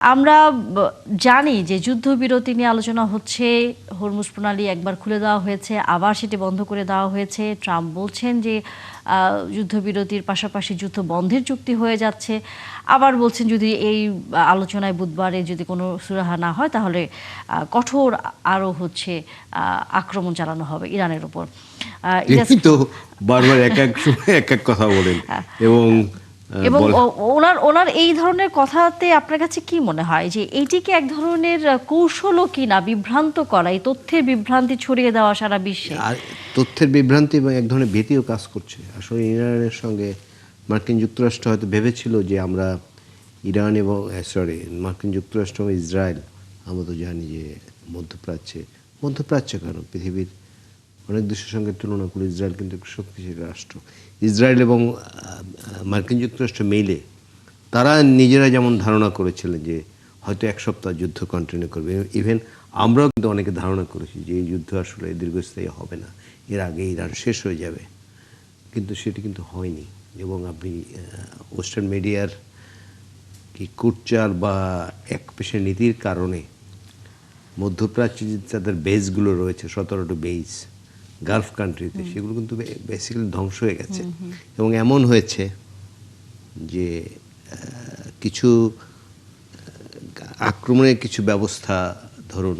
আমরা জানি যে যুদ্ধবিরতি নিয়ে আলোচনা হচ্ছে, হরমুজ প্রণালী একবার খুলে দেওয়া হয়েছে, আবার সেটি বন্ধ করে দেওয়া হয়েছে। ট্রাম্প বলছেন যে যুদ্ধবিরতির পাশাপাশি যুদ্ধ বন্ধের চুক্তি হয়ে যাচ্ছে, আবার বলছেন যদি এই আলোচনায় বুধবারে যদি কোনো সুরাহা না হয় তাহলে কঠোর আরও হচ্ছে আক্রমণ চালানো হবে ইরানের উপর। তো বারবার এক এক সময় এক এক কথা বলেন এবং এবং ওনার এই ধরনের কথাতে আপনার কাছে কি মনে হয় যে এইটিকে এক ধরনের কৌশলও কিনা বিভ্রান্ত করা, এই তথ্যের বিভ্রান্তি ছড়িয়ে দেওয়া সারা বিশ্বে? আর তথ্যের বিভ্রান্তি এবং এক ধরনের ভীতিও কাজ করছে। আসলে ইরানের সঙ্গে মার্কিন যুক্তরাষ্ট্র হয়তো ভেবেছিল যে আমরা ইরান এবং মার্কিন যুক্তরাষ্ট্র এবং ইসরায়েল, আমরা তো জানি যে মধ্যপ্রাচ্যে কেন পৃথিবীর অনেক দেশের সঙ্গে তুলনা করে ইসরায়েল কিন্তু একটু শক্তিশালী রাষ্ট্র। ইসরায়েল এবং মার্কিন যুক্তরাষ্ট্র মিলে তারা নিজেরা যেমন ধারণা করেছিলেন যে হয়তো এক সপ্তাহ যুদ্ধ কন্টিনিউ করবে, ইভেন আমরাও কিন্তু অনেকে ধারণা করেছি যে এই যুদ্ধ আসলে দীর্ঘস্থায়ী হবে না, এর আগে ইরান শেষ হয়ে যাবে, কিন্তু সেটি কিন্তু হয়নি। এবং আপনি ওয়েস্টার্ন মিডিয়ার কি কুটচাল বা এক পেশে নীতির কারণে মধ্যপ্রাচ্যে যে তাদের বেসগুলো রয়েছে, 17টি বেস গালফ কান্ট্রিতে, সেগুলো কিন্তু বেসিক্যালি ধ্বংস হয়ে গেছে। এবং এমন হয়েছে যে কিছু আক্রমণের কিছু ব্যবস্থা ধরুন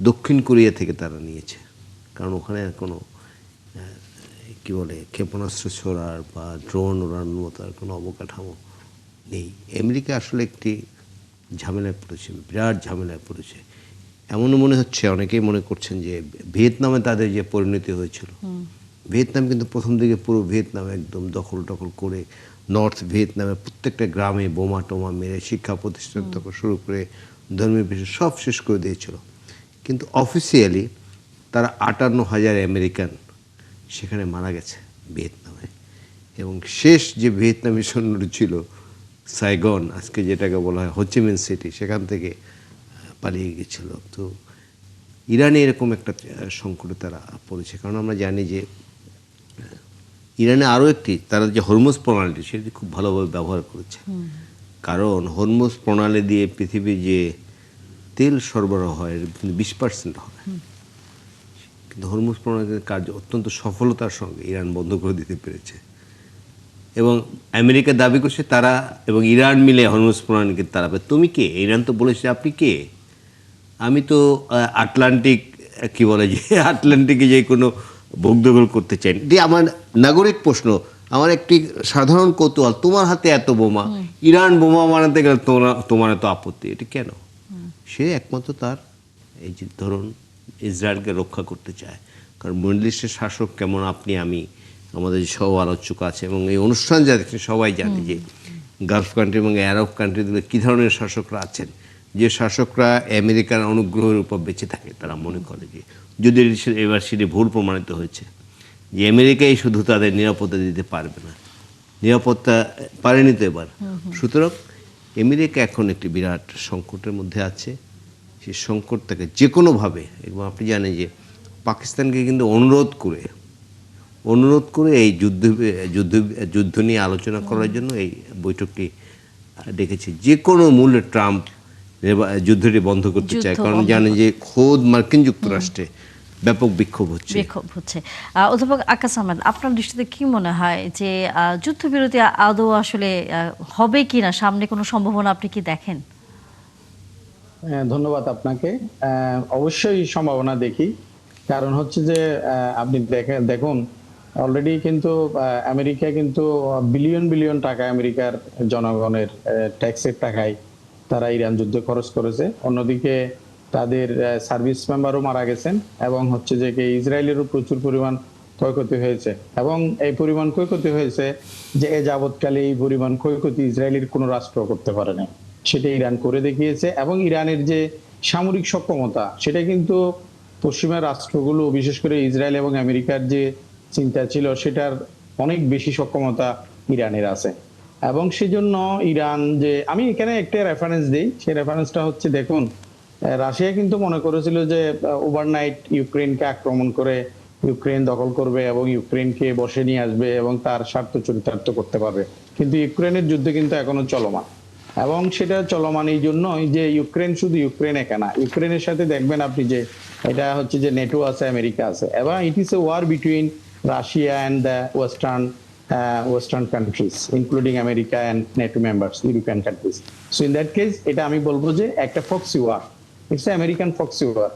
দক্ষিণ কোরিয়া থেকে তারা নিয়েছে, কারণ ওখানে আর কোনো কী বলে ক্ষেপণাস্ত্র ছোড়ার বা ড্রোন ওড়ানোর মতো আর কোনো অবকাঠামো নেই। আমেরিকা আসলে একটি ঝামেলায় পড়েছে, বিরাট ঝামেলায় পড়েছে। এমনও মনে হচ্ছে, অনেকেই মনে করছেন যে ভিয়েতনামে তাদের যে পরিণতি হয়েছিল, ভিয়েতনাম কিন্তু প্রথম দিকে পুরো ভিয়েতনাম একদম দখল করে নর্থ ভিয়েতনামের প্রত্যেকটা গ্রামে বোমা টোমা মেরে শিক্ষা প্রতিষ্ঠান থেকে শুরু করে ধর্মীয় বিষয় সব শেষ করে দিয়েছিল। কিন্তু অফিসিয়ালি তারা 58,000 আমেরিকান সেখানে মারা গেছে ভিয়েতনামে। এবং শেষ যে ভিয়েতনামি সৈন্যটি ছিল সাইগন, আজকে যেটাকে বলা হয় হোচিমিন সিটি, সেখান থেকে পালিয়ে গেছিল। তো ইরানে এরকম একটা সংকটে তারা পড়েছে, কারণ আমরা জানি যে ইরানে আরও একটি তারা যে হরমুজ প্রণালীটি সেটি খুব ভালোভাবে ব্যবহার করেছে। কারণ হরমুজ প্রণালী দিয়ে পৃথিবীর যে তেল সরবরাহ হয় 20% হয়, কিন্তু হরমুজ প্রণালীর কার্য অত্যন্ত সফলতার সঙ্গে ইরান বন্ধ করে দিতে পেরেছে। এবং আমেরিকা দাবি করছে তারা এবং ইরান মিলে হরমুজ প্রণালীকে তাড়াবে। তুমি কে? ইরান তো বলেছে আপনি কে? আমি তো আটলান্টিক কি বলে যে আটলান্টিকে যে কোনো ভোগদখল করতে চাই। এটি আমার নাগরিক প্রশ্ন, আমার একটি সাধারণ কৌতূহল। তোমার হাতে এত বোমা, ইরান বোমা বানাতে গেলে তোমার এত আপত্তি, এটি কেন? সে একমাত্র তার এই যে ধরুন ইসরায়েলকে রক্ষা করতে চায়। কারণ মিডল ইস্টের শাসক কেমন আপনি আমি আমাদের সব আলোচক আছে এবং এই অনুষ্ঠান যা দেখছে সবাই জানে যে গালফ কান্ট্রি এবং আরব কান্ট্রিগুলো কী ধরনের শাসকরা আছেন। যে শাসকরা আমেরিকার অনুগ্রহের উপর বেঁচে থাকে, তারা মনে করে যে যদি এবার সেটি ভুল প্রমাণিত হয়েছে যে আমেরিকাই শুধু তাদের নিরাপত্তা দিতে পারবে না, নিরাপত্তা পারেনি তো এবার। সুতরাং আমেরিকা এখন একটি বিরাট সংকটের মধ্যে আছে। সেই সংকটটাকে যে কোনোভাবে, এবং আপনি জানেন যে পাকিস্তানকে কিন্তু অনুরোধ করে এই যুদ্ধ নিয়ে আলোচনা করার জন্য এই বৈঠকটি ডেকেছে। যে কোনো মূল্যে ট্রাম্প যুদ্ধটি বন্ধ করতে চায়, কারণ জানেন যে খোদ মার্কিন যুক্তরাষ্ট্রে ব্যাপক বিক্ষোভ হচ্ছে। অধ্যাপক আকাশ আহমেদ, আপনার দৃষ্টিতে কি মনে হয় যে যুদ্ধবিরতি আদৌ আসলে হবে কিনা, সামনে কোনো সম্ভাবনা আপনি কি দেখেন? ধন্যবাদ আপনাকে। অবশ্যই সম্ভাবনা দেখি, কারণ হচ্ছে যে আপনি দেখুন অলরেডি কিন্তু আমেরিকা কিন্তু বিলিয়ন টাকা আমেরিকার জনগণের ট্যাক্সের টাকায় তারা ইরান যুদ্ধে খরচ করেছে। অন্যদিকে তাদের সার্ভিস মেম্বারও মারা গেছেন এবং হচ্ছে যে ইসরায়েলেরও প্রচুর পরিমাণ ক্ষয়ক্ষতি হয়েছে। এবং এই পরিমাণ ক্ষয়ক্ষতি হয়েছে যে যাবৎকালে এই পরিমাণ ক্ষয়ক্ষতি ইসরায়েলের কোনো রাষ্ট্র করতে পারে না, সেটা ইরান করে দেখিয়েছে। এবং ইরানের যে সামরিক সক্ষমতা সেটা কিন্তু পশ্চিমা রাষ্ট্রগুলো, বিশেষ করে ইসরায়েল এবং আমেরিকার যে চিন্তা ছিল সেটার অনেক বেশি সক্ষমতা ইরানের আছে। এবং সেজন্য ইরান যে, আমি এখানে একটা রেফারেন্স দিই, সেই রেফারেন্সটা হচ্ছে দেখুন রাশিয়া কিন্তু মনে করেছিল যে ওভারনাইট ইউক্রেনকে আক্রমণ করে ইউক্রেন দখল করবে এবং ইউক্রেনকে বসে নিয়ে আসবে এবং তার স্বার্থ চরিতার্থ করতে পারবে। কিন্তু ইউক্রেনের যুদ্ধ কিন্তু এখনো চলমান। এবং সেটা চলমান এই জন্যই যে ইউক্রেন শুধু ইউক্রেন একা না, ইউক্রেনের সাথে দেখবেন আপনি যে এটা হচ্ছে যে নেটো আছে, আমেরিকা আছে, এবং it is a war between Russia and the western countries including America and NATO members, European countries. So in that case এটা আমি বলবো যে একটা proxy war, it's American proxy war.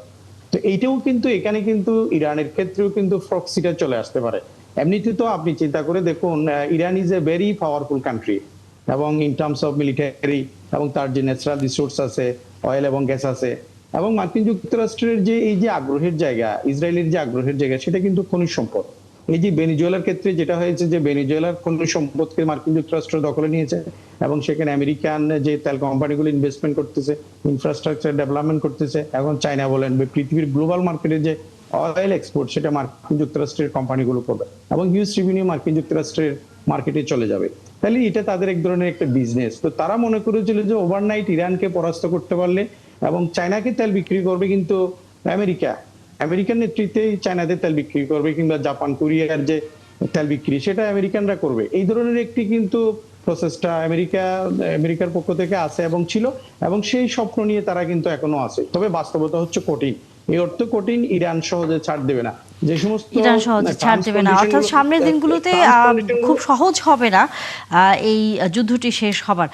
তো এইটাও কিন্তু এখানে কিন্তু ইরানের ক্ষেত্রেও কিন্তু ফক্সিটা চলে আসতে পারে। এমনিতে তো আপনি চিন্তা করে দেখুন, Iran is a very powerful country, এবং ইন টার্মস অফ মিলিটারি, এবং তার যে ন্যাচারাল রিসোর্স আছে, অয়েল এবং গ্যাস আছে, এবং মার্কিন যুক্তরাষ্ট্রের যে এই যে আগ্রহের জায়গা, ইসরায়েলের যে আগ্রহের জায়গা, সেটা কিন্তু খনিজ সম্পদ। এই যে ভেনিজুয়েলার ক্ষেত্রে যেটা হয়েছে যে ভেনিজুয়েলার খনিজ সম্পদকে মার্কিন যুক্তরাষ্ট্র দখলে নিয়েছে, এবং সেখানে আমেরিকান যে তেল কোম্পানিগুলো ইনভেস্টমেন্ট করতেছে, ইনফ্রাস্ট্রাকচার ডেভেলপমেন্ট করতেছে, এখন চায়না বলেন বা পৃথিবীর গ্লোবাল মার্কেটে যে অয়েল এক্সপোর্ট, সেটা মার্কিন যুক্তরাষ্ট্রের কোম্পানিগুলো করবে, এবং হিউজ রেভিনিউ মার্কিন যুক্তরাষ্ট্রের মার্কেটে চলে যাবে। তাহলে এটা তাদের এক ধরনের একটা বিজনেস। তো তারা মনে করেছিল যে ওভারনাইট ইরানকে পরাস্ত করতে পারলে এবং চায়নাকে তেল বিক্রি করবে, কিন্তু আমেরিকান নেতৃত্বেই চায়নাতে তেল বিক্রি করবে, কিংবা জাপান কোরিয়ার যে তেল বিক্রি সেটা আমেরিকানরা করবে। এই ধরনের একটি কিন্তু প্রসেসটা আমেরিকার পক্ষ থেকে আছে এবং ছিল, এবং সেই স্বপ্ন নিয়ে তারা কিন্তু এখনো আছে। তবে বাস্তবতা হচ্ছে কঠিন, এই অর্থ কঠিন, ইরান সহজে ছাড় দেবে না। যে সমস্ত ইরান সহজে ছাড় দেবে না, অর্থাৎ সামনের দিনগুলোতে খুব সহজ হবে না এই যুদ্ধটি শেষ হবার।